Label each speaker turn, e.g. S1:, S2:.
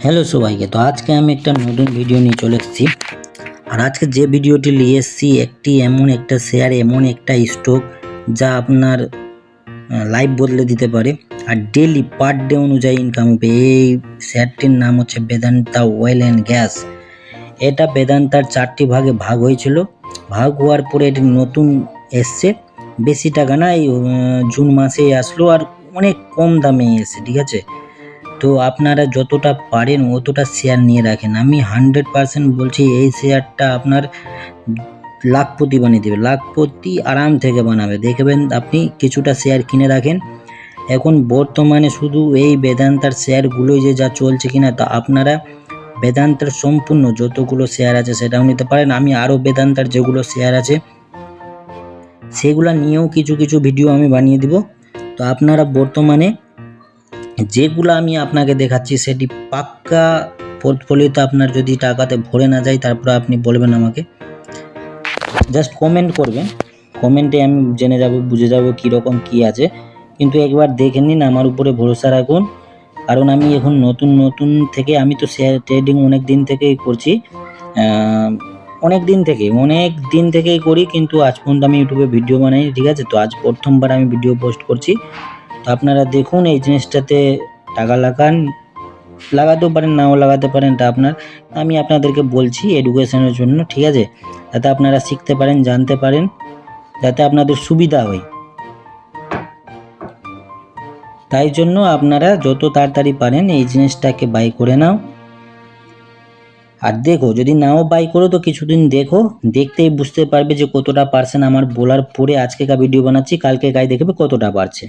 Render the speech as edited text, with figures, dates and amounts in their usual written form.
S1: Hello সবাইকে। তো আজকে আমি একটা নতুন ভিডিও নিয়ে চলে এসেছি। আর আজকে যে ভিডিওটি নিয়ে এসেছি এমন একটা শেয়ার, এমন একটা স্টক যা আপনার লাইফ বদলে দিতে পারে আর ডেলি পার ডে অনুযায়ী ইনকাম হবে। এই শেয়ারটির নাম হচ্ছে বেদান্তা অয়েল অ্যান্ড গ্যাস। এটা বেদান্তার 4টি ভাগে ভাগ হয়েছিল। ভাগ হওয়ার পরে এটি নতুন এসছে, বেশি টাকা না, এই জুন মাসেই আসলো আর অনেক কম দামে এসছে, ঠিক আছে। তো আপনারা যতটা পারেন অতটা শেয়ার নিয়ে রাখেন। আমি 100% বলছি এই শেয়ারটা আপনার লাখপতি বানিয়ে দেবে, লাখপতি আরাম থেকে বানাবে। দেখবেন আপনি কিছুটা শেয়ার কিনে রাখেন। এখন বর্তমানে শুধু এই বেদান্তার শেয়ারগুলোই যে যা চলছে কিনা, তা আপনারা বেদান্তার সম্পূর্ণ যতগুলো শেয়ার আছে সেটাও নিতে পারেন। আমি আরও বেদান্তার যেগুলো শেয়ার আছে সেগুলো নিয়েও কিছু কিছু ভিডিও আমি বানিয়ে দিব। তো আপনারা বর্তমানে যেগুলো আমি আপনাকে দেখাচ্ছি সেটি পাক্কা পোর্টফোলিওতে আপনার যদি টাকাতে ভরে না যায় তারপরে আপনি বলবেন আমাকে, জাস্ট কমেন্ট করবেন। কমেন্টে আমি জেনে যাব, বুঝে যাব কীরকম কী আছে। কিন্তু একবার দেখে নিন, আমার উপরে ভরসা রাখুন। কারণ আমি এখন নতুন থেকে, আমি তো শেয়ার ট্রেডিং অনেক দিন থেকেই করছি, অনেক দিন থেকেই করি, কিন্তু আজ পর্যন্ত আমি ইউটিউবে ভিডিও বানাই, ঠিক আছে। তো আজ প্রথমবার আমি ভিডিও পোস্ট করছি। তো আপনারা দেখুন, এই জিনিসটাতে টাকা লাগাতেও পারেন, নাও লাগাতে পারেন, এটা আপনার। আমি আপনাদেরকে বলছি এডুকেশনের জন্য, ঠিক আছে, যাতে আপনারা শিখতে পারেন, জানতে পারেন, যাতে আপনাদের সুবিধা হয়। তাই জন্য আপনারা যত তাড়াতাড়ি পারেন এই জিনিসটাকে বাই করে নাও। আর দেখো, যদি নাও বাই করো তো কিছুদিন দেখো, দেখতেই বুঝতে পারবে যে কতটা পারছেন। আমার বলার পরে আজকেকার ভিডিও বানাচ্ছি, কালকে দেখবে কতটা পারছে।